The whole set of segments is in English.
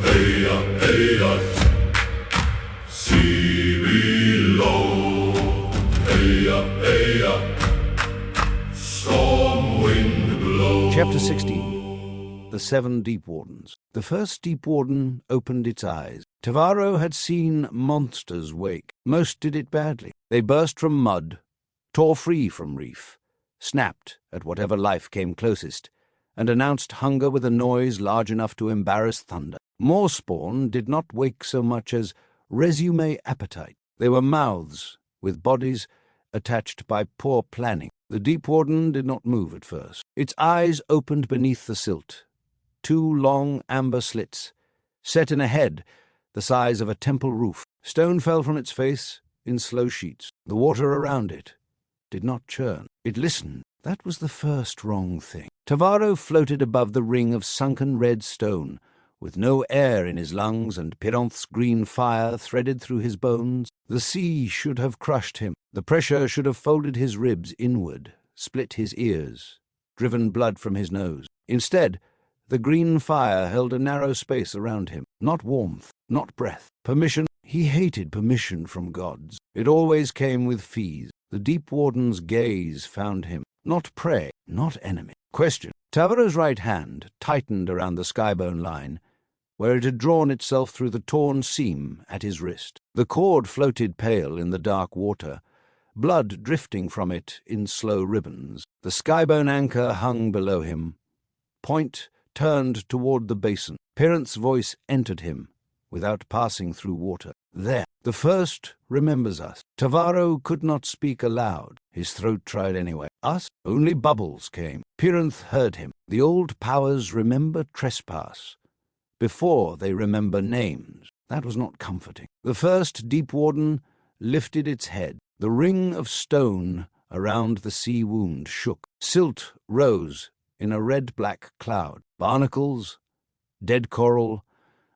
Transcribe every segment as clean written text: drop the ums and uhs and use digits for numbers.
Heya, heya, see below. Heya, heya, storm wind blow. Chapter 16. The Seven Deepwardens. The first Deepwarden opened its eyes. Tavaro had seen monsters wake. Most did it badly. They burst from mud, tore free from reef, snapped at whatever life came closest, and announced hunger with a noise large enough to embarrass thunder. Mawspawn did not wake so much as resume appetite. They were mouths with bodies attached by poor planning. The Deepwarden did not move at first. Its eyes opened beneath the silt. Two long amber slits, set in a head the size of a temple roof. Stone fell from its face in slow sheets. The water around it did not churn. It listened. That was the first wrong thing. Tavaro floated above the ring of sunken red stone, with no air in his lungs and Pyranth's green fire threaded through his bones. The sea should have crushed him. The pressure should have folded his ribs inward, split his ears, driven blood from his nose. Instead, the green fire held a narrow space around him. Not warmth, not breath. Permission. He hated permission from gods. It always came with fees. The Deepwarden's gaze found him. Not prey, not enemy. Question. Tavaro's right hand tightened around the skybone line, where it had drawn itself through the torn seam at his wrist. The cord floated pale in the dark water, blood drifting from it in slow ribbons. The skybone anchor hung below him. Point turned toward the basin. Pyranth's voice entered him, without passing through water. There. The first remembers us. Tavaro could not speak aloud. His throat tried anyway. Us? Only bubbles came. Pyranth heard him. The old powers remember trespass before they remember names. That was not comforting. The first Deepwarden lifted its head. The ring of stone around the sea wound shook. Silt rose in a red-black cloud. Barnacles, dead coral,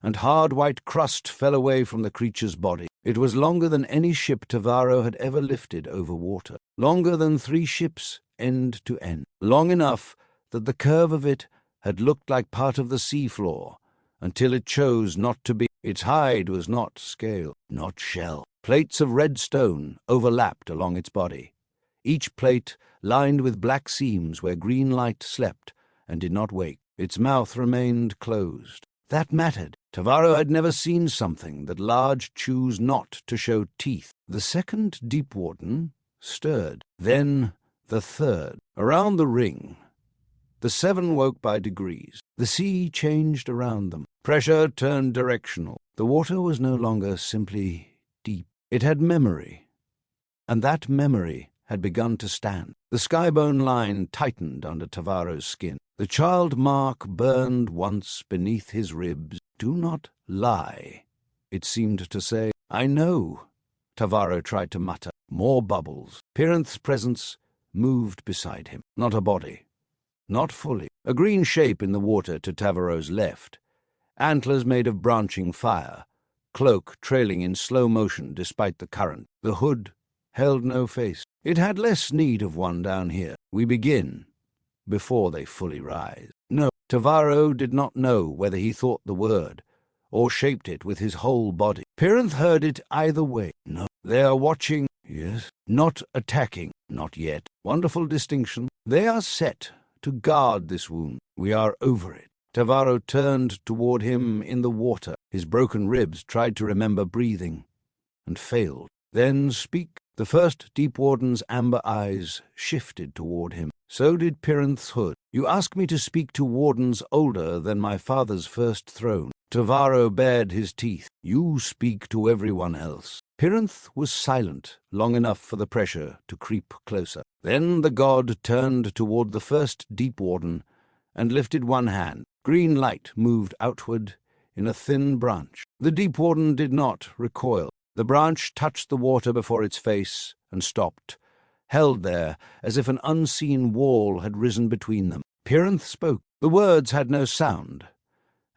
and hard white crust fell away from the creature's body. It was longer than any ship Tavaro had ever lifted over water. Longer than 3 ships end to end. Long enough that the curve of it had looked like part of the seafloor, until it chose not to be. Its hide was not scale, not shell. Plates of red stone overlapped along its body, each plate lined with black seams where green light slept and did not wake. Its mouth remained closed. That mattered. Tavaro had never seen something that large choose not to show teeth. The second Deepwarden stirred, then the third. Around the ring, the 7 woke by degrees. The sea changed around them. Pressure turned directional. The water was no longer simply deep. It had memory, and that memory had begun to stand. The skybone line tightened under Tavaro's skin. The child mark burned once beneath his ribs. Do not lie, it seemed to say. I know, Tavaro tried to mutter. More bubbles. Pyranth's presence moved beside him. Not a body. Not fully. A green shape in the water to Tavaro's left. Antlers made of branching fire. Cloak trailing in slow motion despite the current. The hood held no face. It had less need of one down here. We begin before they fully rise. No, Tavaro did not know whether he thought the word or shaped it with his whole body. Pyranth heard it either way. No, they are watching. Yes. Not attacking. Not yet. Wonderful distinction. They are set to guard this wound. We are over it. Tavaro turned toward him in the water. His broken ribs tried to remember breathing and failed. Then speak. The first Deepwarden's amber eyes shifted toward him. So did Pyranth's hood. You ask me to speak to wardens older than my father's first throne. Tavaro bared his teeth. You speak to everyone else. Pyranth was silent long enough for the pressure to creep closer. Then the god turned toward the first Deepwarden and lifted one hand. Green light moved outward in a thin branch. The Deepwarden did not recoil. The branch touched the water before its face and stopped, held there as if an unseen wall had risen between them. Pyranth spoke. The words had no sound,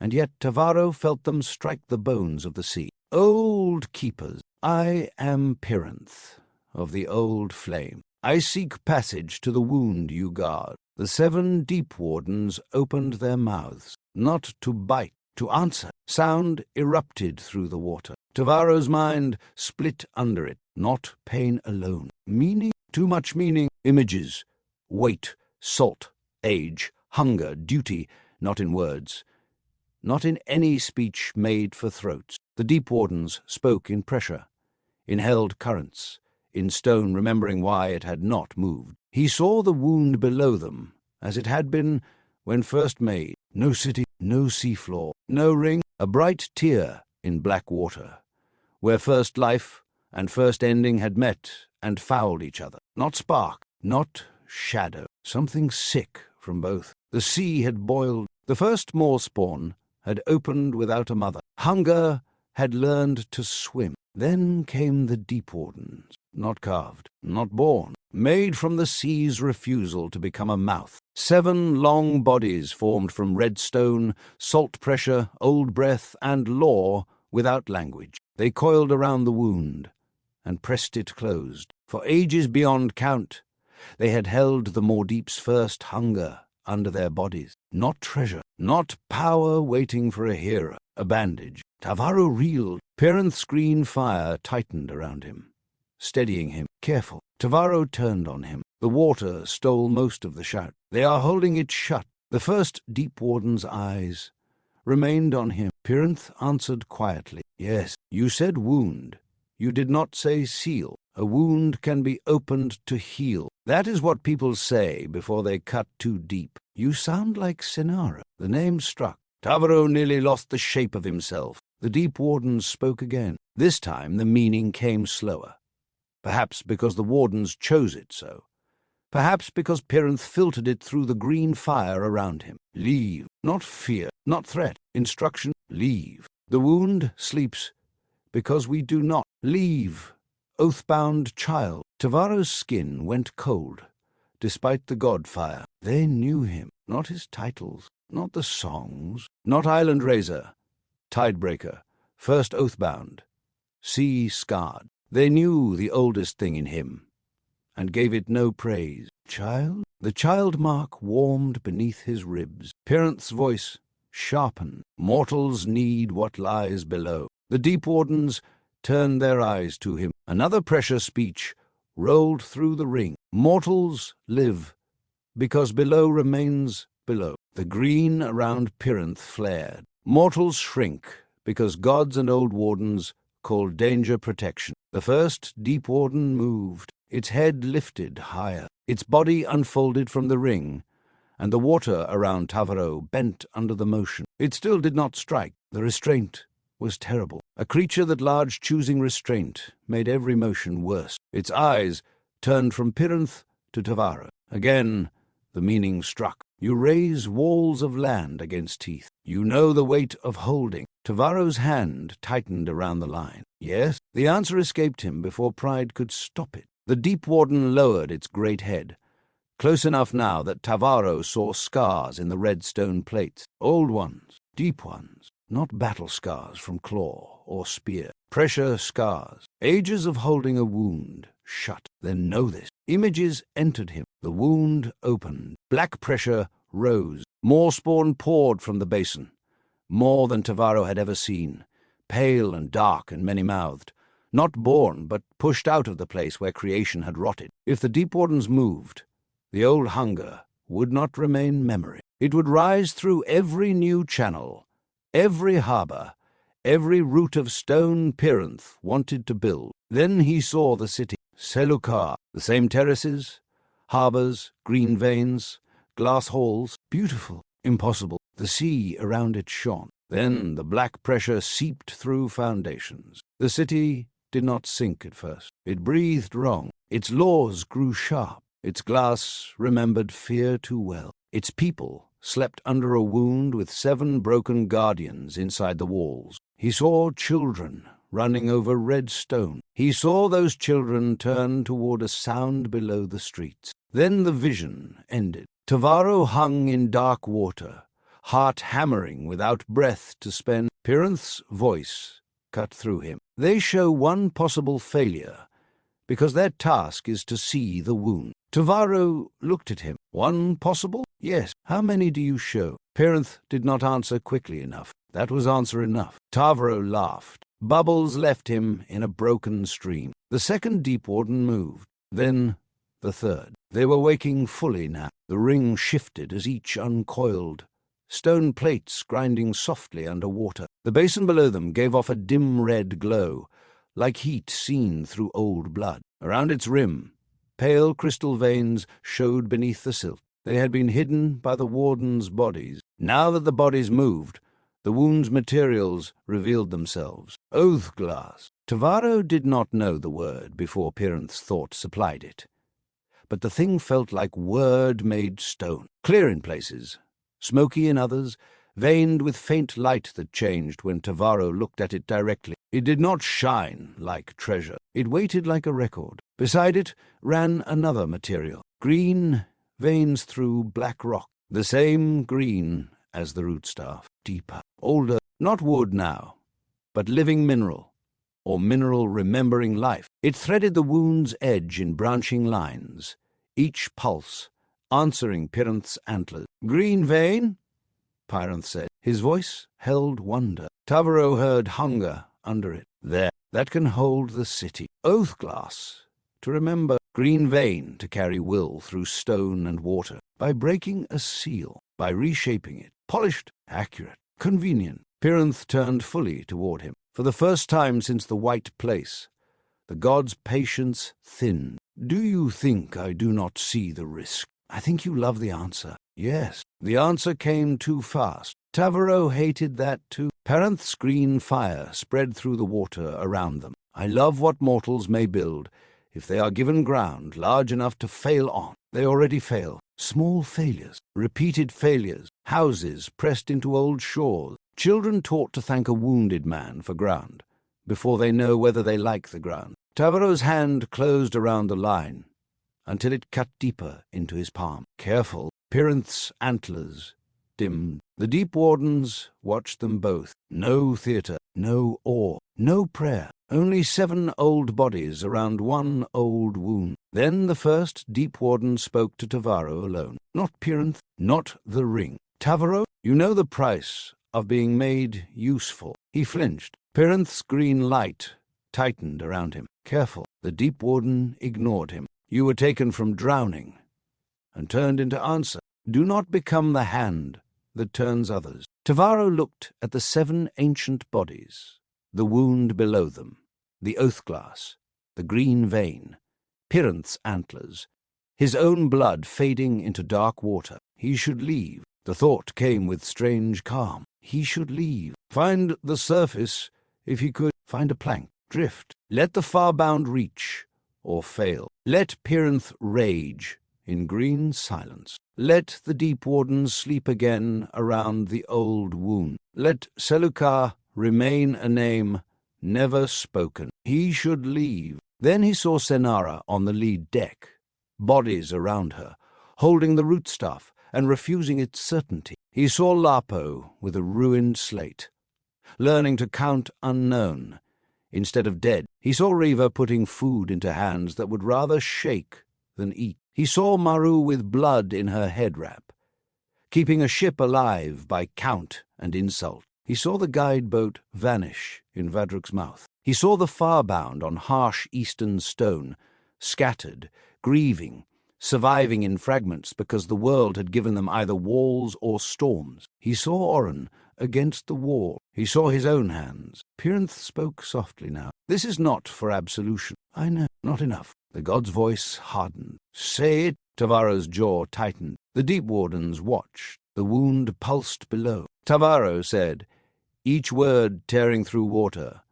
and yet Tavaro felt them strike the bones of the sea. Old keepers, I am Pyranth, of the old flame. I seek passage to the wound you guard. The 7 Deepwardens opened their mouths, not to bite, to answer. Sound erupted through the water. Tavaro's mind split under it. Not pain alone. Meaning, too much meaning. Images, weight, salt, age, hunger, duty, not in words. Not in any speech made for throats. The Deepwardens spoke in pressure, in held currents, in stone remembering why it had not moved. He saw the wound below them, as it had been when first made. No city, no seafloor, no ring, a bright tear in black water, where first life and first ending had met and fouled each other. Not spark, not shadow, something sick from both. The sea had boiled. The first mawspawn had opened without a mother. Hunger had learned to swim. Then came the Deepwardens, not carved, not born, made from the sea's refusal to become a mouth. 7 long bodies formed from red stone, salt pressure, old breath, and law without language. They coiled around the wound and pressed it closed. For ages beyond count, they had held the Mordeep's first hunger under their bodies. Not treasure, not power waiting for a hero, a bandage. Tavaro reeled. Pyranth's green fire tightened around him, steadying him. Careful. Tavaro turned on him. The water stole most of the shout. They are holding it shut. The first Deepwarden's eyes remained on him. Pyranth answered quietly. Yes, you said wound. You did not say seal. A wound can be opened to heal. That is what people say before they cut too deep. You sound like Senara. The name struck. Tavaro nearly lost the shape of himself. The Deepwardens spoke again. This time the meaning came slower. Perhaps because the Wardens chose it so. Perhaps because Pyranth filtered it through the green fire around him. Leave. Not fear. Not threat. Instruction. Leave. The wound sleeps because we do not. Leave. Oath-bound child. Tavaro's skin went cold, despite the god fire. They knew him. Not his titles. Not the songs. Not Island Raiser. Tidebreaker. First Oathbound. Sea scarred. They knew the oldest thing in him, and gave it no praise. Child? The child mark warmed beneath his ribs. Pyranth's voice sharpened. Mortals need what lies below. The Deepwardens turned their eyes to him. Another pressure speech rolled through the ring. Mortals live, because below remains below. The green around Pyranth flared. Mortals shrink, because gods and old wardens call danger protection. The first Deepwarden moved. Its head lifted higher. Its body unfolded from the ring, and the water around Tavaro bent under the motion. It still did not strike. The restraint was terrible. A creature that large choosing restraint made every motion worse. Its eyes turned from Pyranth to Tavaro. Again, the meaning struck. You raise walls of land against teeth. You know the weight of holding. Tavaro's hand tightened around the line. Yes, the answer escaped him before pride could stop it. The Deepwarden lowered its great head, close enough now that Tavaro saw scars in the red stone plates. Old ones, deep ones, not battle scars from claw or spear. Pressure scars, ages of holding a wound shut. Then know this. Images entered him. The wound opened. Black pressure rose. Mawspawn poured from the basin. More than Tavaro had ever seen. Pale and dark and many-mouthed. Not born, but pushed out of the place where creation had rotted. If the Deepwardens moved, the old hunger would not remain memory. It would rise through every new channel, every harbour, every root of stone Pyranth wanted to build. Then he saw the city. Selukar, the same terraces, harbours, green veins, glass halls, beautiful, impossible. The sea around it shone. Then the black pressure seeped through foundations. The city did not sink at first. It breathed wrong. Its laws grew sharp. Its glass remembered fear too well. Its people slept under a wound with 7 broken guardians inside the walls. He saw children running over red stone. He saw those children turn toward a sound below the streets. Then the vision ended. Tavaro hung in dark water, heart hammering without breath to spend. Pyranth's voice cut through him. They show one possible failure, because their task is to see the wound. Tavaro looked at him. One possible? Yes. How many do you show? Pyranth did not answer quickly enough. That was answer enough. Tavaro laughed. Bubbles left him in a broken stream. The second Deepwarden moved. Then the third. They were waking fully now. The ring shifted as each uncoiled. Stone plates grinding softly under water. The basin below them gave off a dim red glow, like heat seen through old blood. Around its rim, pale crystal veins showed beneath the silt. They had been hidden by the wardens' bodies. Now that the bodies moved, the wound's materials revealed themselves. Oathglass. Tavaro did not know the word before Pyranth's thought supplied it. But the thing felt like word-made stone, clear in places, smoky in others, veined with faint light that changed when Tavaro looked at it directly. It did not shine like treasure. It waited like a record. Beside it ran another material, green veins through black rock, the same green as the rootstaff, deeper, older, not wood now, but living mineral, or mineral remembering life. It threaded the wound's edge in branching lines, each pulse answering Pyranth's antlers. "Green vein?" Pyranth said. His voice held wonder. Tavaro heard hunger under it. There, that can hold the city. Oathglass, to remember. Green vein, to carry will through stone and water. By breaking a seal, by reshaping it. Polished, accurate, convenient. Pyranth turned fully toward him. For the first time since the white place, the god's patience thinned. "Do you think I do not see the risk? I think you love the answer." Yes, the answer came too fast. Tavaro hated that too. Pyranth's green fire spread through the water around them. "I love what mortals may build, if they are given ground large enough to fail on. They already fail. Small failures, repeated failures, houses pressed into old shores, children taught to thank a wounded man for ground, before they know whether they like the ground." Tavaro's hand closed around the line, until it cut deeper into his palm. Careful, Pyranth's antlers dimmed. The Deepwardens watched them both. No theatre, no awe, no prayer. Only 7 old bodies around one old wound. Then the first Deepwarden spoke to Tavaro alone. Not Pyranth, not the ring. "Tavaro, you know the price of being made useful." He flinched. Pyranth's green light tightened around him. Careful. The Deepwarden ignored him. "You were taken from drowning and turned into answer. Do not become the hand that turns others." Tavaro looked at the 7 ancient bodies, the wound below them, the oathglass, the green vein, Pyranth's antlers, his own blood fading into dark water. He should leave. The thought came with strange calm. He should leave. Find the surface if he could. Find a plank. Drift. Let the far-bound reach or fail. Let Pyranth rage in green silence. Let the Deepwardens sleep again around the old wound. Let Selukar remain a name never spoken. He should leave. Then he saw Senara on the lead deck, bodies around her, holding the rootstaff and refusing its certainty. He saw Lapo with a ruined slate, learning to count unknown instead of dead. He saw Riva putting food into hands that would rather shake than eat. He saw Maru with blood in her head wrap, keeping a ship alive by count and insult. He saw the guide boat vanish in Vadruk's mouth. He saw the far-bound on harsh eastern stone, scattered, grieving, surviving in fragments because the world had given them either walls or storms. He saw Oren against the wall. He saw his own hands. Pyranth spoke softly now. "This is not for absolution. I know, not enough." The god's voice hardened. "Say it." Tavaro's jaw tightened. The Deepwardens watched. The wound pulsed below. Tavaro said, each word tearing through water,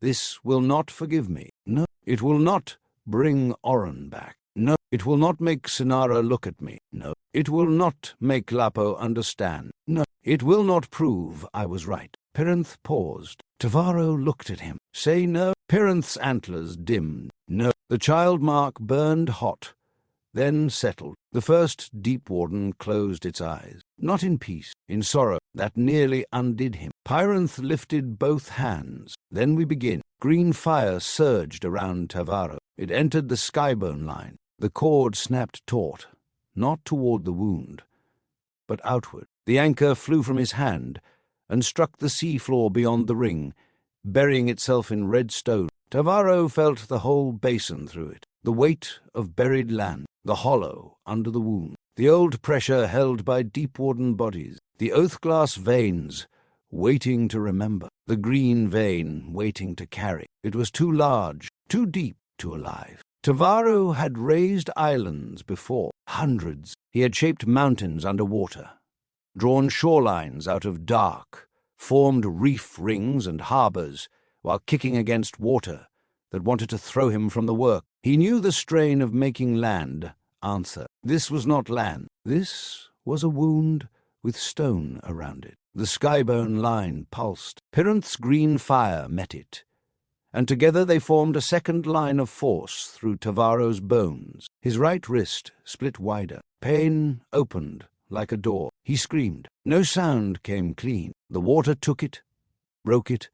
"This will not forgive me. No, it will not bring Oren back. No, it will not make Senara look at me. No, it will not make Lapo understand. No, it will not prove I was right." Pyranth paused. Tavaro looked at him. "Say no." Pyranth's antlers dimmed. No. The child mark burned hot, then settled. The first Deepwarden closed its eyes. Not in peace, in sorrow that nearly undid him. Pyranth lifted both hands. "Then we begin." Green fire surged around Tavaro. It entered the skybone line. The cord snapped taut, not toward the wound, but outward. The anchor flew from his hand, and struck the sea floor beyond the ring, burying itself in red stone. Tavaro felt the whole basin through it, the weight of buried land, the hollow under the wound, the old pressure held by Deepwarden bodies, the oathglass veins waiting to remember, the green vein waiting to carry. It was too large, too deep, too alive. Tavaro had raised islands before, hundreds. He had shaped mountains under water, drawn shorelines out of dark, formed reef rings and harbours, while kicking against water that wanted to throw him from the work. He knew the strain of making land answer. This was not land. This was a wound with stone around it. The skybone line pulsed. Pyranth's green fire met it, and together they formed a second line of force through Tavaro's bones. His right wrist split wider. Pain opened like a door. He screamed. No sound came clean. The water took it, broke it,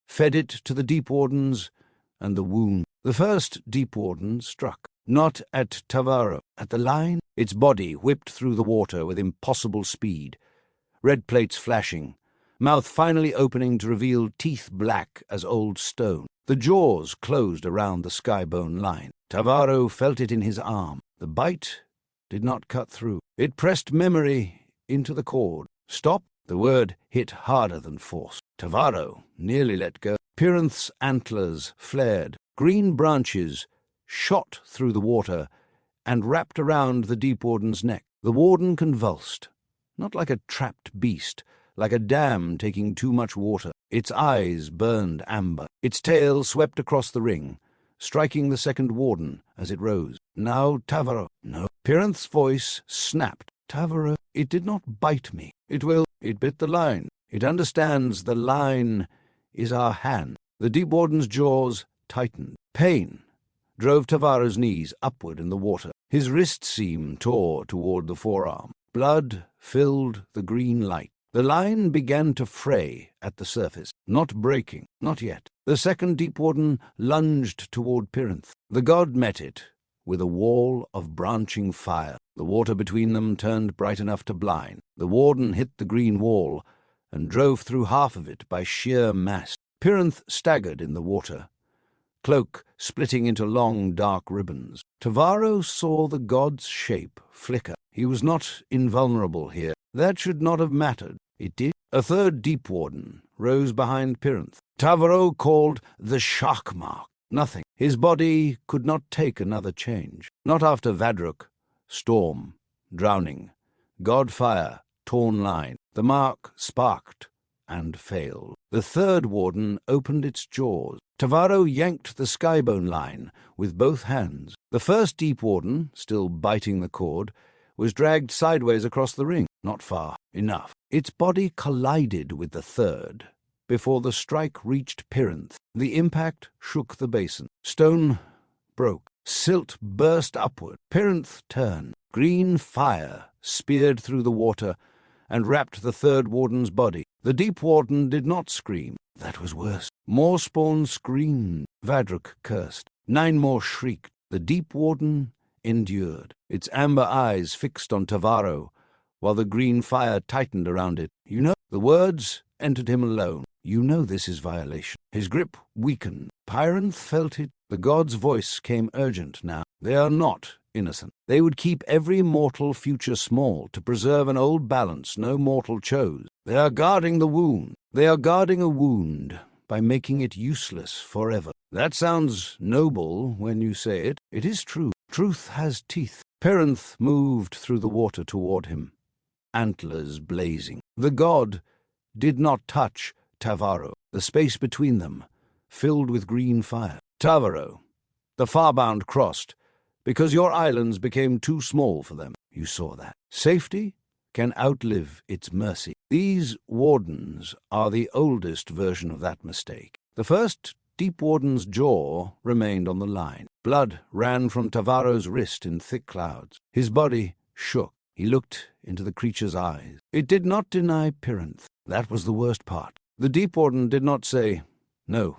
fed it to the Deepwardens and the wound. The first Deepwarden struck, not at Tavaro, at the line. Its body whipped through the water with impossible speed, red plates flashing, mouth finally opening to reveal teeth black as old stone. The jaws closed around the skybone line. Tavaro felt it in his arm. The bite did not cut through. It pressed memory into the cord. Stop. The word hit harder than force. Tavaro nearly let go. Pyranth's antlers flared. Green branches shot through the water and wrapped around the Deepwarden's neck. The warden convulsed, not like a trapped beast, like a dam taking too much water. Its eyes burned amber. Its tail swept across the ring, striking the second warden as it rose. Now Tavaro. No. Pyranth's voice snapped. Tavaro, it did not bite me. It will. It bit the line. It understands the line is our hand. The Deepwarden's jaws tightened. Pain drove Tavaro's knees upward in the water. His wrist seam tore toward the forearm. Blood filled the green light. The line began to fray at the surface, not breaking, not yet. The second Deepwarden lunged toward Pyranth. The god met it with a wall of branching fire. The water between them turned bright enough to blind. The warden hit the green wall and drove through half of it by sheer mass. Pyranth staggered in the water, cloak splitting into long dark ribbons. Tavaro saw the god's shape flicker. He was not invulnerable here. That should not have mattered. It did. A third Deepwarden rose behind Pyranth. Tavaro called the shark mark. Nothing. His body could not take another change. Not after Vadruk, storm, drowning, god fire, torn line. The mark sparked and failed. The third warden opened its jaws. Tavaro yanked the skybone line with both hands. The first Deepwarden, still biting the cord, was dragged sideways across the ring. Not far. Enough. Its body collided with the third before the strike reached Pyranth. The impact shook the basin. Stone broke. Silt burst upward. Pyranth turned. Green fire speared through the water and wrapped the third warden's body. The Deepwarden did not scream. That was worse. Mawspawn screamed. Vadruk cursed. 9 more shrieked. The Deepwarden endured, its amber eyes fixed on Tavaro, while the green fire tightened around it. You know, the words entered him alone. You know this is violation. His grip weakened. Pyranth felt it. The god's voice came urgent now. They are not innocent. They would keep every mortal future small to preserve an old balance no mortal chose. They are guarding the wound. They are guarding a wound by making it useless forever. That sounds noble when you say it. It is true. Truth has teeth. Pyranth moved through the water toward him, antlers blazing. The god did not touch Tavaro. The space between them filled with green fire. Tavaro, the farbound crossed, because your islands became too small for them. You saw that. Safety can outlive its mercy. These wardens are the oldest version of that mistake. The first Deepwarden's jaw remained on the line. Blood ran from Tavaro's wrist in thick clouds. His body shook. He looked into the creature's eyes. It did not deny Pyranth. That was the worst part. The Deepwarden did not say, "No,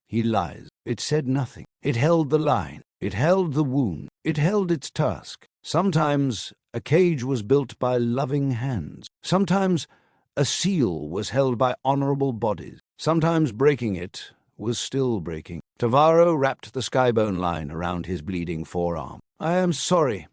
he lies." It said nothing. It held the line. It held the wound. It held its task. Sometimes a cage was built by loving hands. Sometimes A seal was held by honorable bodies. Sometimes breaking it was still breaking. Tavaro wrapped the skybone line around his bleeding forearm. "I am sorry,"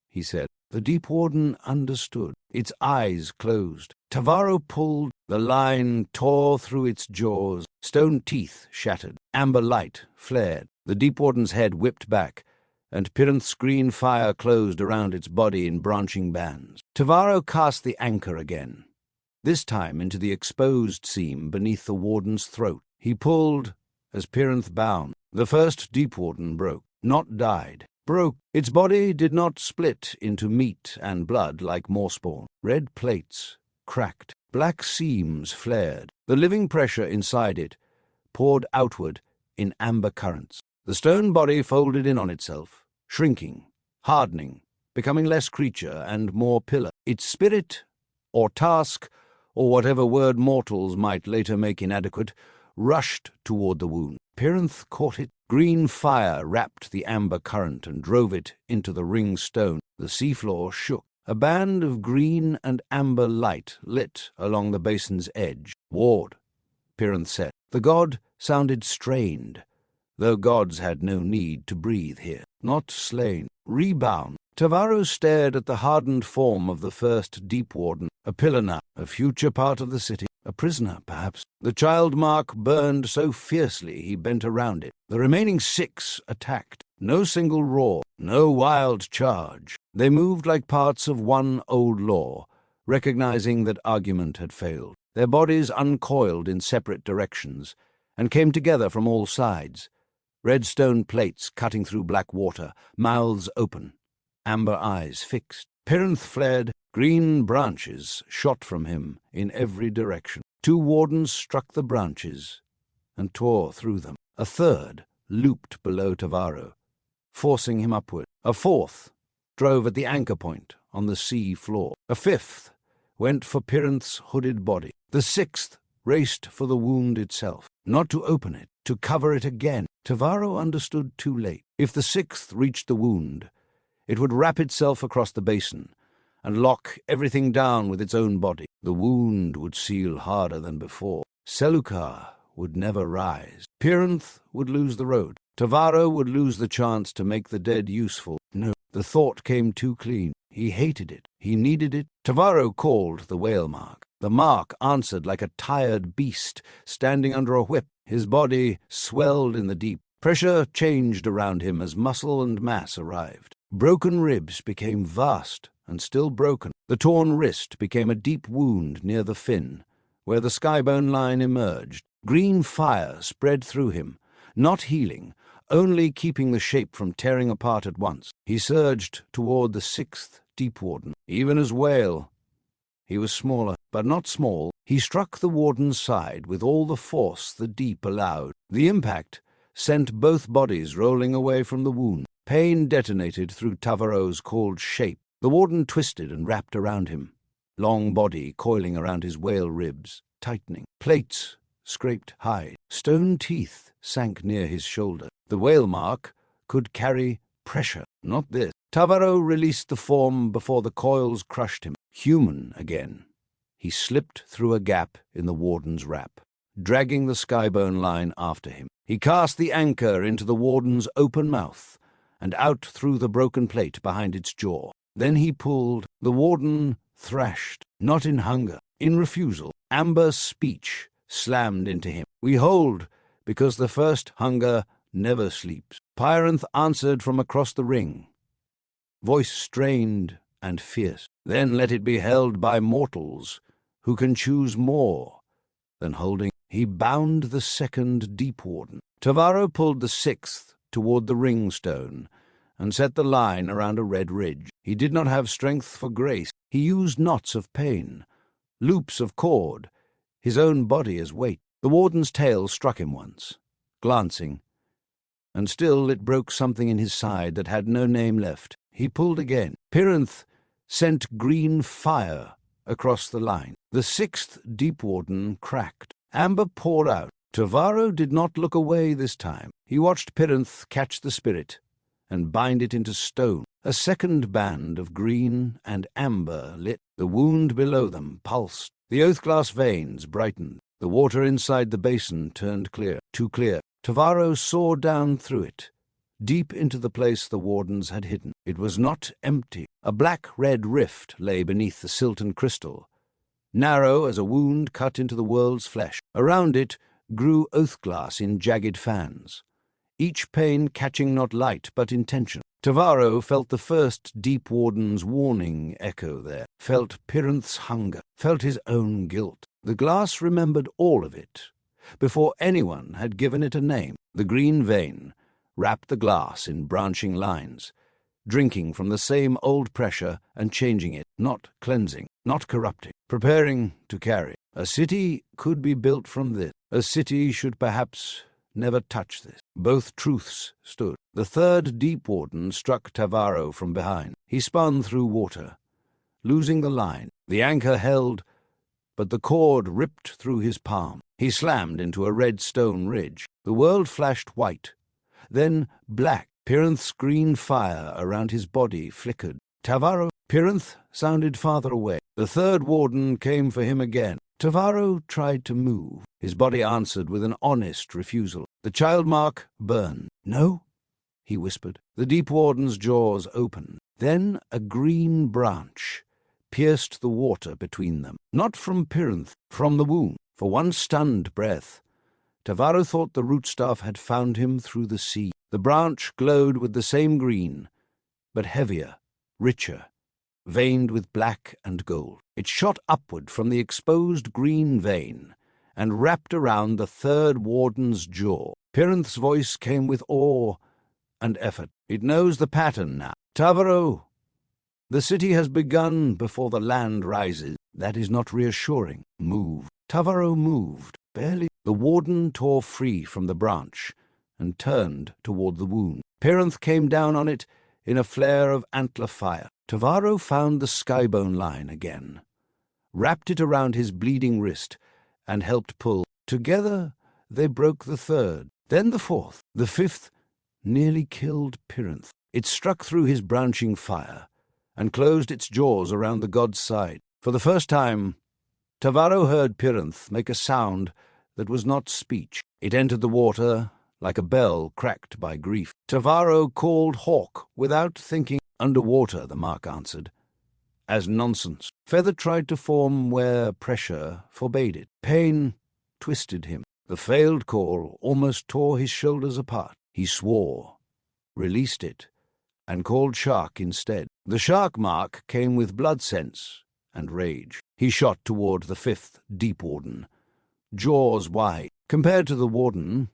he said. The Deepwarden understood. Its eyes closed. Tavaro pulled. The line tore through its jaws. Stone teeth shattered. Amber light flared. The Deepwarden's head whipped back, and Pyranth's green fire closed around its body in branching bands. Tavaro cast the anchor again, this time into the exposed seam beneath the warden's throat. He pulled as Pyranth bound. The first Deepwarden broke, not died. Broke. Its body did not split into meat and blood like mawspawn. Red plates cracked. Black seams flared. The living pressure inside it poured outward in amber currents. The stone body folded in on itself, shrinking, hardening, becoming less creature and more pillar. Its spirit, or task, or whatever word mortals might later make inadequate, rushed toward the wound. Pyranth caught it. Green fire wrapped the amber current and drove it into the ring stone. The seafloor shook. A band of green and amber light lit along the basin's edge. "Ward," Pyranth said. The god sounded strained, though gods had no need to breathe here. Not slain. Rebound. Tavaro stared at the hardened form of the first Deepwarden, a pillar now, a future part of the city. A prisoner, perhaps. The child mark burned so fiercely he bent around it. The remaining 6 attacked. No single roar, no wild charge. They moved like parts of one old law, recognizing that argument had failed. Their bodies uncoiled in separate directions and came together from all sides. Red stone plates cutting through black water, mouths open, amber eyes fixed. Pyranth fled. Green branches shot from him in every direction. 2 wardens struck the branches and tore through them. A third looped below Tavaro, forcing him upward. A 4th drove at the anchor point on the sea floor. A 5th went for Pyranth's hooded body. The 6th raced for the wound itself, not to open it, to cover it again. Tavaro understood too late. If the 6th reached the wound, it would wrap itself across the basin and lock everything down with its own body. The wound would seal harder than before. Selukar would never rise. Pyranth would lose the road. Tavaro would lose the chance to make the dead useful. No, the thought came too clean. He hated it. He needed it. Tavaro called the whale mark. The mark answered like a tired beast standing under a whip. His body swelled in the deep. Pressure changed around him as muscle and mass arrived. Broken ribs became vast and still broken. The torn wrist became a deep wound near the fin, where the skybone line emerged. Green fire spread through him, not healing, only keeping the shape from tearing apart at once. He surged toward the 6th Deepwarden. Even as whale, he was smaller, but not small. He struck the warden's side with all the force the deep allowed. The impact sent both bodies rolling away from the wound. Pain detonated through Tavaro's cold shape. The warden twisted and wrapped around him, long body coiling around his whale ribs, tightening. Plates scraped hide. Stone teeth sank near his shoulder. The whale mark could carry pressure, not this. Tavaro released the form before the coils crushed him. Human again. He slipped through a gap in the warden's wrap, dragging the skybone line after him. He cast the anchor into the warden's open mouth and out through the broken plate behind its jaw. Then he pulled. The warden thrashed, not in hunger, in refusal. Amber speech slammed into him. "We hold, because the first hunger never sleeps." Pyranth answered from across the ring, voice strained and fierce. "Then let it be held by mortals who can choose more than holding." He bound the 2nd Deepwarden. Tavaro pulled the 6th toward the ring stone and set the line around a red ridge. He did not have strength for grace. He used knots of pain, loops of cord, his own body as weight. The warden's tail struck him once, glancing, and still it broke something in his side that had no name left. He pulled again. Pyranth sent green fire across the line. The 6th Deepwarden cracked. Amber poured out. Tavaro did not look away this time. He watched Pyranth catch the spirit and bind it into stone. A second band of green and amber lit. The wound below them pulsed. The oathglass veins brightened. The water inside the basin turned clear, too clear. Tavaro saw down through it, deep into the place the wardens had hidden. It was not empty. A black-red rift lay beneath the silten crystal, narrow as a wound cut into the world's flesh. Around it grew oathglass in jagged fans, each pane catching not light but intention. Tavaro felt the first Deepwarden's warning echo there, felt Pyranth's hunger, felt his own guilt. The glass remembered all of it, before anyone had given it a name. The green vein wrapped the glass in branching lines, drinking from the same old pressure and changing it, not cleansing, not corrupting, preparing to carry. A city could be built from this. A city should perhaps never touch this. Both truths stood. The third Deepwarden struck Tavaro from behind. He spun through water, losing the line. The anchor held, but the cord ripped through his palm. He slammed into a red stone ridge. The world flashed white, then black. Pyranth's green fire around his body flickered. Pyranth sounded farther away. The third warden came for him again. Tavaro tried to move. His body answered with an honest refusal. The child mark burned. "No?" he whispered. The Deepwarden's jaws opened. Then a green branch pierced the water between them. Not from Pyranth, from the wound. For one stunned breath, Tavaro thought the rootstaff had found him through the sea. The branch glowed with the same green, but heavier, richer, veined with black and gold. It shot upward from the exposed green vein and wrapped around the third warden's jaw. Pyranth's voice came with awe and effort. "It knows the pattern now. Tavaro, the city has begun before the land rises. That is not reassuring. Move." Tavaro moved, barely. The warden tore free from the branch and turned toward the wound. Pyranth came down on it in a flare of antler fire. Tavaro found the skybone line again, wrapped it around his bleeding wrist, and helped pull. Together they broke the third, then the fourth. The fifth nearly killed Pyranth. It struck through his branching fire and closed its jaws around the god's side. For the first time, Tavaro heard Pyranth make a sound that was not speech. It entered the water like a bell cracked by grief. Tavaro called Hawk without thinking. "Underwater," the mark answered, as nonsense. Feather tried to form where pressure forbade it. Pain twisted him. The failed call almost tore his shoulders apart. He swore, released it, and called Shark instead. The shark mark came with blood sense and rage. He shot toward the fifth Deepwarden, jaws wide. Compared to the warden,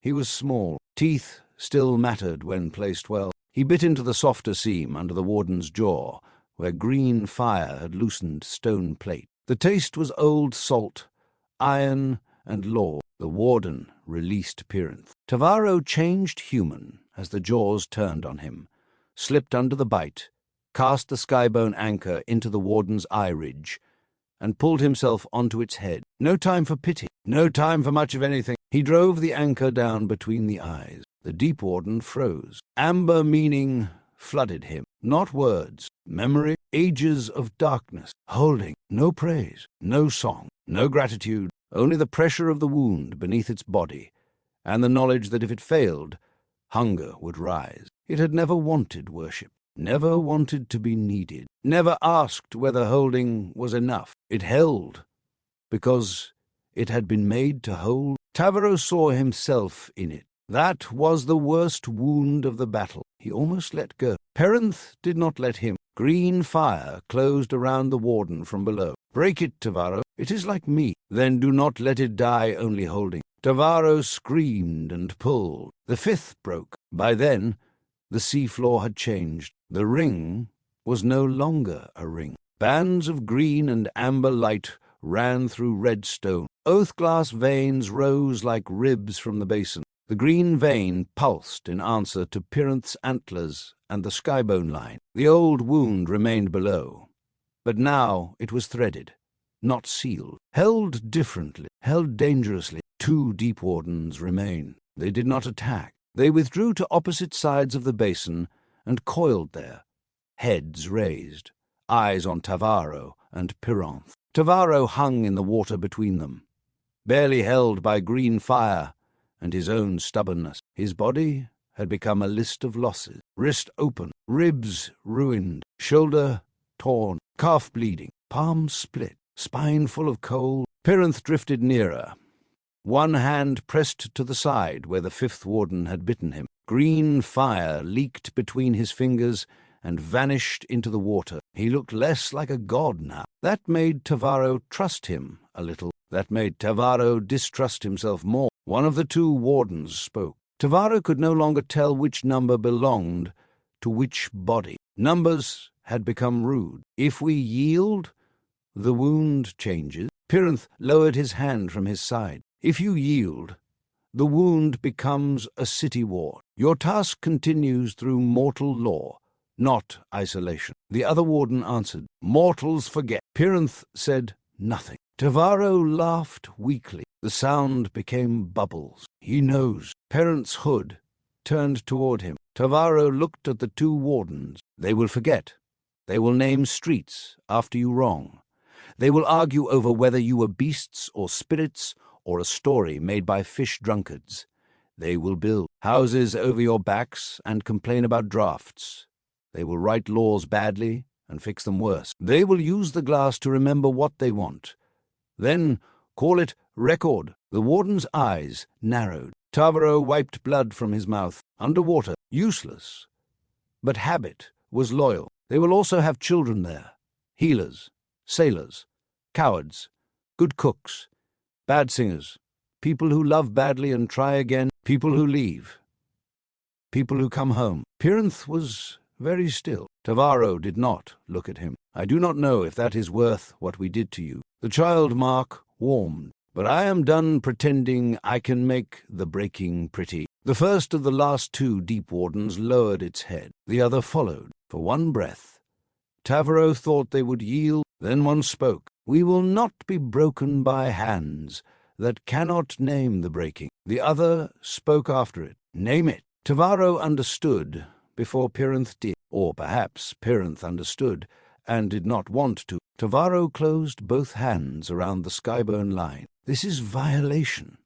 he was small. Teeth still mattered when placed well. He bit into the softer seam under the warden's jaw, where green fire had loosened stone plate. The taste was old salt, iron, and law. The warden released Pyranth. Tavaro changed human as the jaws turned on him, slipped under the bite, cast the skybone anchor into the warden's eye ridge, and pulled himself onto its head. No time for pity, no time for much of anything. He drove the anchor down between the eyes. The Deepwarden froze. Amber meaning flooded him. Not words, memory, ages of darkness, holding, no praise, no song, no gratitude, only the pressure of the wound beneath its body, and the knowledge that if it failed, hunger would rise. It had never wanted worship, never wanted to be needed, never asked whether holding was enough. It held because it had been made to hold. Tavaro saw himself in it. That was the worst wound of the battle. He almost let go. Pyranth did not let him. Green fire closed around the warden from below. "Break it, Tavaro. It is like me." "Then do not let it die only holding." Tavaro screamed and pulled. The fifth broke. By then, the seafloor had changed. The ring was no longer a ring. Bands of green and amber light ran through red stone. Oathglass veins rose like ribs from the basin. The green vein pulsed in answer to Pyranth's antlers and the skybone line. The old wound remained below, but now it was threaded, not sealed, held differently, held dangerously. Two Deepwardens remained. They did not attack. They withdrew to opposite sides of the basin and coiled there, heads raised, eyes on Tavaro and Pyranth. Tavaro hung in the water between them, barely held by green fire and his own stubbornness. His body had become a list of losses. Wrist open, ribs ruined, shoulder torn, calf bleeding, palm split, spine full of coal. Pyranth drifted nearer, one hand pressed to the side where the fifth warden had bitten him. Green fire leaked between his fingers and vanished into the water. He looked less like a god now. That made Tavaro trust him a little. That made Tavaro distrust himself more. One of the two wardens spoke. Tavaro could no longer tell which number belonged to which body. Numbers had become rude. If we yield, the wound changes. Pyranth lowered his hand from his side. If you yield, the wound becomes a city ward. Your task continues through mortal law, not isolation. The other warden answered, "Mortals forget." Pyranth said nothing. Tavaro laughed weakly. The sound became bubbles. He knows. Pyranth's hood turned toward him. Tavaro looked at the two wardens. They will forget. They will name streets after you wrong. They will argue over whether you were beasts or spirits or a story made by fish drunkards. They will build houses over your backs and complain about drafts. They will write laws badly and fix them worse. They will use the glass to remember what they want. Then call it record. The warden's eyes narrowed. Tavaro wiped blood from his mouth. Underwater, useless. But habit was loyal. They will also have children there. Healers, sailors, cowards, good cooks, bad singers, people who love badly and try again, people who leave, people who come home. Pyranth was very still. Tavaro did not look at him. "I do not know if that is worth what we did to you." The child Mark warmed. "But I am done pretending I can make the breaking pretty." The first of the last two Deepwardens lowered its head. The other followed. For one breath, Tavaro thought they would yield. Then one spoke. "We will not be broken by hands that cannot name the breaking." The other spoke after it. "Name it." Tavaro understood before Pyranth did. Or perhaps Pyranth understood and did not want to. Tavaro closed both hands around the skyburn line. "This is violation,"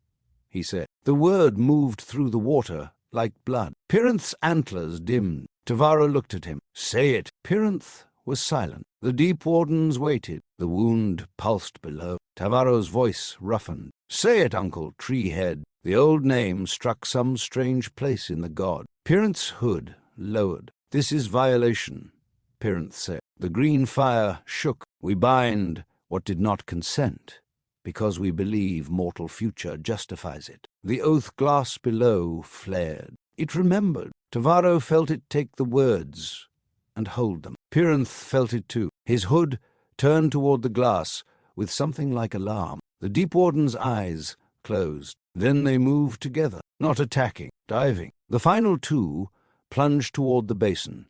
he said. The word moved through the water like blood. Pyranth's antlers dimmed. Tavaro looked at him. "Say it." Pyranth was silent. The Deepwardens waited. The wound pulsed below. Tavaro's voice roughened. "Say it, Uncle Treehead." The old name struck some strange place in the god. Pyranth's hood lowered. "This is violation," Pyranth said. The green fire shook. "We bind what did not consent, because we believe mortal future justifies it." The oathglass below flared. It remembered. Tavaro felt it take the words and hold them. Pyranth felt it too. His hood turned toward the glass with something like alarm. The Deepwarden's eyes closed. Then they moved together, not attacking, diving. The final two plunged toward the basin,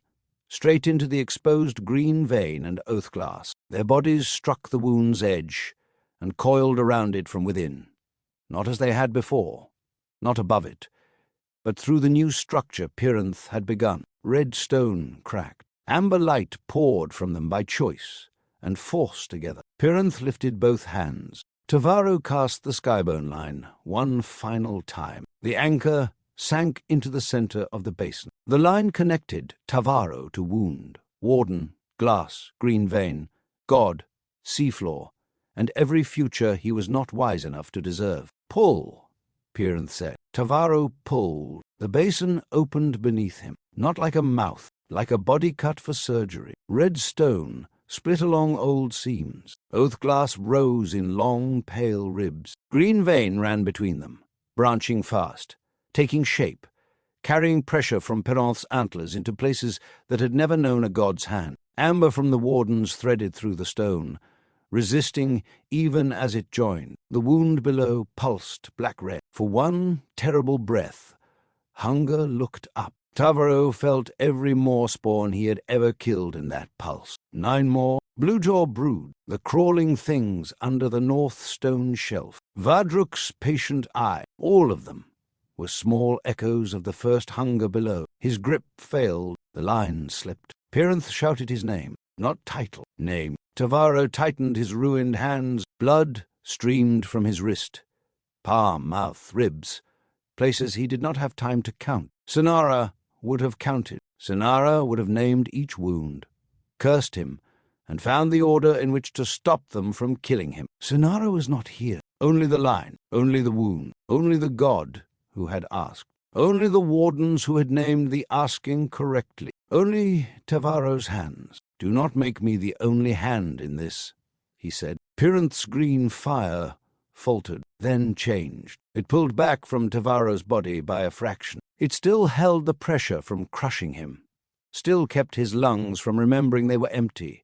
straight into the exposed green vein and oathglass. Their bodies struck the wound's edge and coiled around it from within, not as they had before, not above it, but through the new structure Pyranth had begun. Red stone cracked. Amber light poured from them by choice and forced together. Pyranth lifted both hands. Tavaro cast the skyburn line one final time. The anchor sank into the center of the basin. The line connected Tavaro to wound, warden, glass, green vein, god, seafloor, and every future he was not wise enough to deserve. "Pull," Pyranth said. Tavaro pulled. The basin opened beneath him, not like a mouth, like a body cut for surgery. Red stone split along old seams. Oathglass rose in long, pale ribs. Green vein ran between them, branching fast, taking shape, carrying pressure from Pyranth's antlers into places that had never known a god's hand. Amber from the wardens threaded through the stone, resisting even as it joined. The wound below pulsed black-red. For one terrible breath, hunger looked up. Tavaro felt every mawspawn he had ever killed in that pulse. 9 more. Bluejaw brood, the crawling things under the north stone shelf. Vadruk's patient eye, all of them were small echoes of the first hunger below. His grip failed. The line slipped. Pyranth shouted his name, not title, name. Tavaro tightened his ruined hands. Blood streamed from his wrist, palm, mouth, ribs, places he did not have time to count. Sinara would have counted. Sinara would have named each wound, cursed him, and found the order in which to stop them from killing him. Sinara was not here. Only the line, only the wound, only the god who had asked, only the wardens who had named the asking correctly, only Tavaro's hands. "Do not make me the only hand in this," he said. Pyranth's green fire faltered, then changed. It pulled back from Tavaro's body by a fraction. It still held the pressure from crushing him, still kept his lungs from remembering they were empty,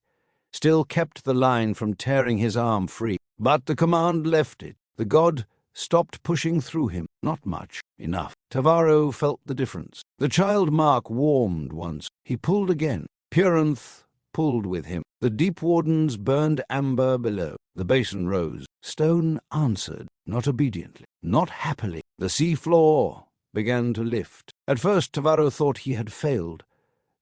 still kept the line from tearing his arm free. But the command left it. The god stopped pushing through him. Not much. Enough. Tavaro felt the difference. The child Mark warmed once. He pulled again. Pyranth pulled with him. The Deepwardens burned amber below. The basin rose. Stone answered, not obediently, not happily. The sea floor began to lift. At first Tavaro thought he had failed,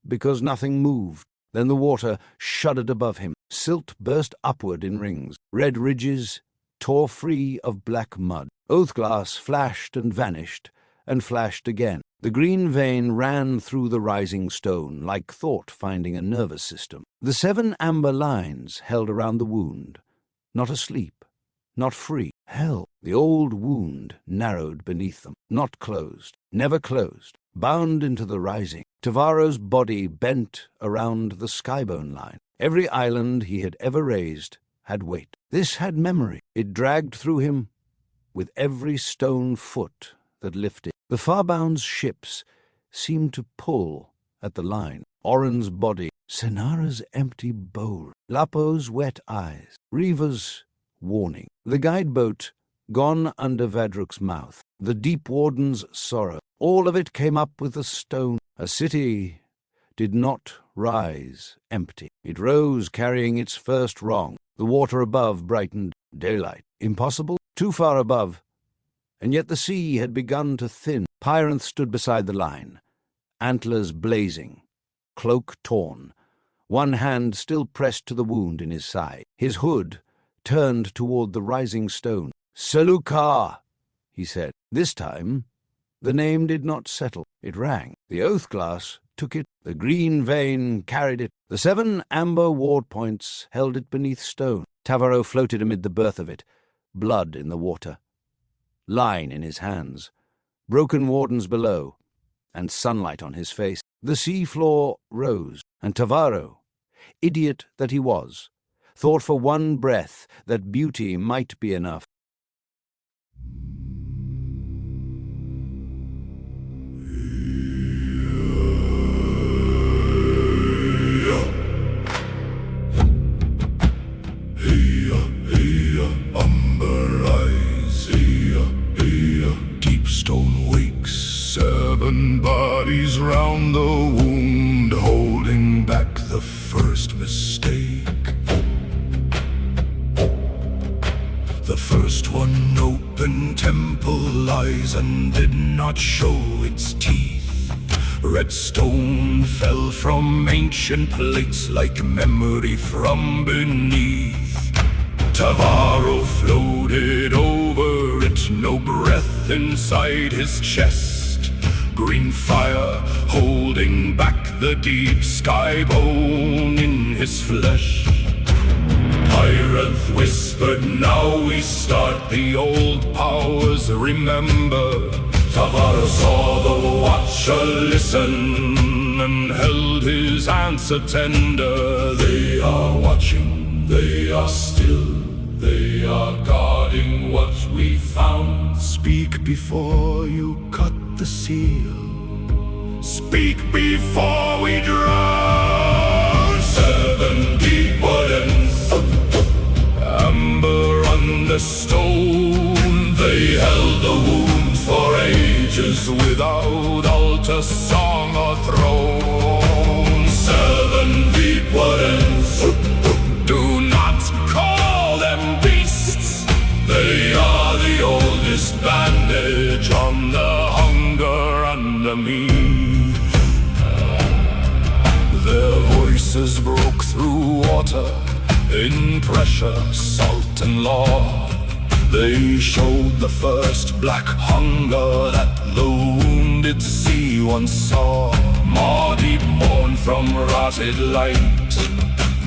because nothing moved. Then the water shuddered above him. Silt burst upward in rings. Red ridges tore free of black mud. Oathglass flashed and flashed again. The green vein ran through the rising stone, like thought finding a nervous system. The 7 amber lines held around the wound, not asleep, not free. Hell, the old wound narrowed beneath them, not closed, never closed, bound into the rising. Tavaro's body bent around the skybone line. Every island he had ever raised had weight. This had memory. It dragged through him with every stone foot that lifted. The Farbound's ships seemed to pull at the line. Oren's body, Sinara's empty bowl, Lapo's wet eyes, Reva's warning. The guideboat gone under Vadruk's mouth. The Deepwarden's sorrow. All of it came up with the stone. A city did not rise empty. It rose carrying its first wrong. The water above brightened. Daylight. Impossible? Too far above. And yet the sea had begun to thin. Pyranth stood beside the line, antlers blazing, cloak torn, one hand still pressed to the wound in his side. His hood turned toward the rising stone. "Selukar," he said. This time, the name did not settle. It rang. The oathglass took it. The green vein carried it. The 7 amber ward points held it beneath stone. Tavaro floated amid the birth of it, blood in the water, line in his hands, broken wardens below, and sunlight on his face. The sea floor rose, and Tavaro, idiot that he was, thought for one breath that beauty might be enough. Stone wakes, 7 bodies round the wound, holding back the first mistake. The first one opened temple eyes and did not show its teeth. Red stone fell from ancient plates like memory from beneath. Tavaro floated over it, no breath inside his chest. Green fire holding back the deep sky bone in his flesh. Pyranth whispered, "Now we start, the old powers remember." Tavaro saw the watcher listen and held his answer tender. They are watching, they are still, they are guarding what we found. Speak before you cut the seal. Speak before we drown. 7 Deepwardens, amber on the stone. They held the wound for ages without altar, song or throne. 7 Deepwardens, do not call them beasts. They are the oldest bandage on the hunger and the mead. Their voices broke through water, in pressure, salt and law. They showed the first black hunger that the wounded sea once saw. More deep mourn from rotted light,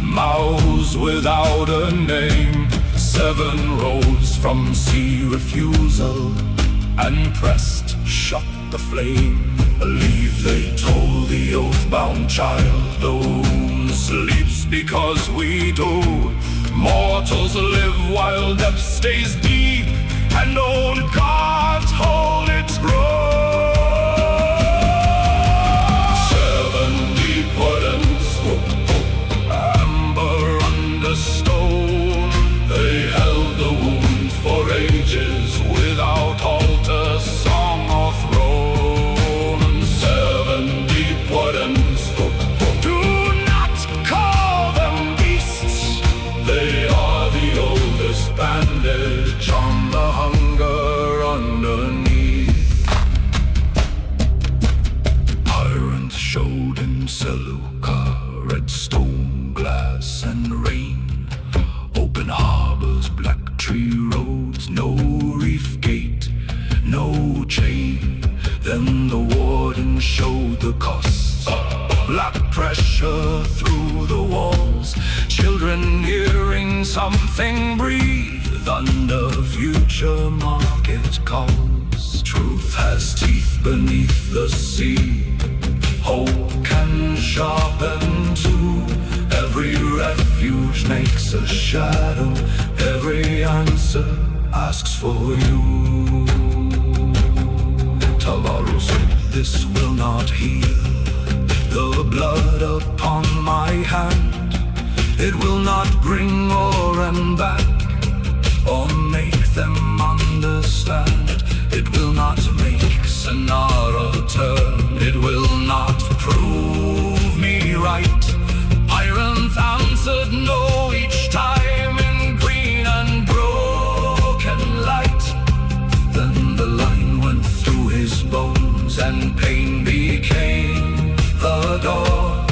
mouths without a name. 7 rose from sea refusal, and pressed shut the flame. Leave, they told the oath-bound child, the womb sleeps because we do. Mortals live while depth stays deep, and old gods hold its growth. 7 Deepwardens, amber under stone. They held the wound for ages, without altar, song or throne. 7 Deepwardens, do not call them beasts. They are the oldest bandage on the hunger underneath. Pyranth showed in Selukar red stone, glass and rain. Open harbors, black tree roads, no reef gate, no chain. Then the warden showed the costs. Black pressure through the walls, children hearing something breathe under future market calls. Truth has teeth beneath the sea, hope can sharpen too. Every refuge makes a shadow, every answer asks for you. Tavaro said, this will not heal the blood upon my hand. It will not bring Oran back, or make them understand. It will not make Sonara turn. It will not prove me right. Pyranth answered no each time in green and broken light. Then the line went through his bones, and pain became the door.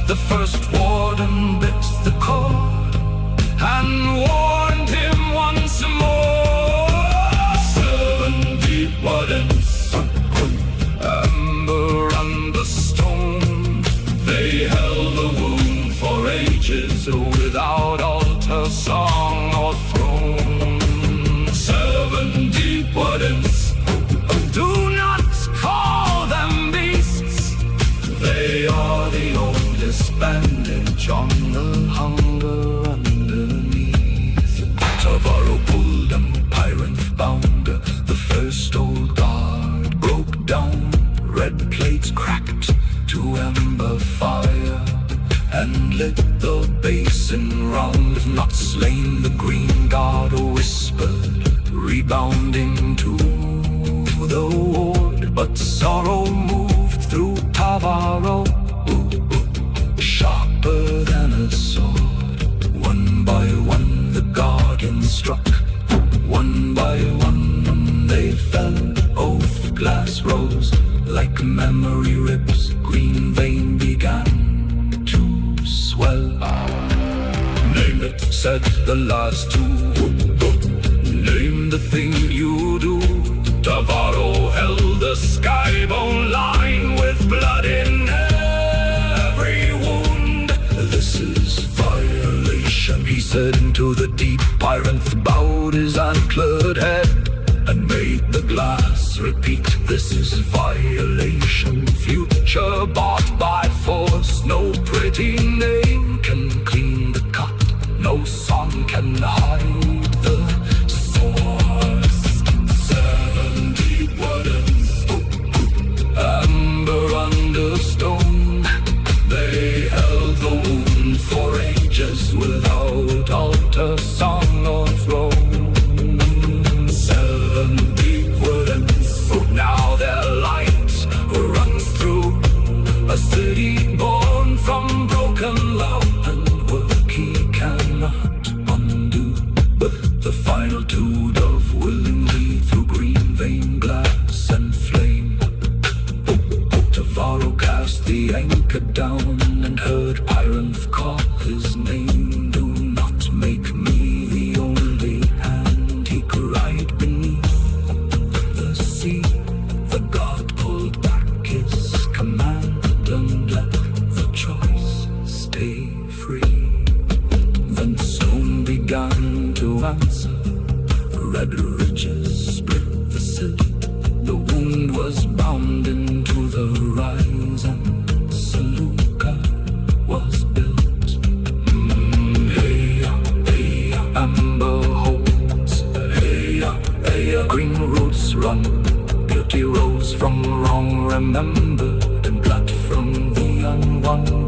The first warden bit the cord, and warned him once more. 7 Deepwardens, amber under stone. They held the wound for ages, without altar, song or throne. 7 Deepwardens, do not call them beasts. They are the oldest bandage on the hunger underneath. Tavaro pulled and Pyranth bound. The first old guard broke down. Red plates cracked to ember fire, and lit the basin round. If not slain, the green guard whispered, rebounding to the ward. But sorrow moved through Tavaro, sharper than a sword. One by one the guardians struck, one by one they fell. Oathglass rose like memory ribs, green vein began to swell. Name it, said the last two. Name the thing you do. Tavaro held the skybone line with blood in every wound. This is violation, he said into the deep. Pyranth bowed his antlered head and made the glass repeat. This is violation, future bought by force. No pretty name can clean the cut, no song can hide the source. 7 Deepwardens, amber under stone. They held the wound for ages, without altar, song or throne. 7 Deepwardens, now their light runs through a city born from broken love, and work he cannot undo. But sea. The god pulled back his command and let the choice stay free. Then stone began to answer. Red ridges split the silt. The wound was bound into the rise, and Selukar was built. Hey, amber holds. Hey, green roots run. Beauty rose from wrong remembered, and blood from the unwanted.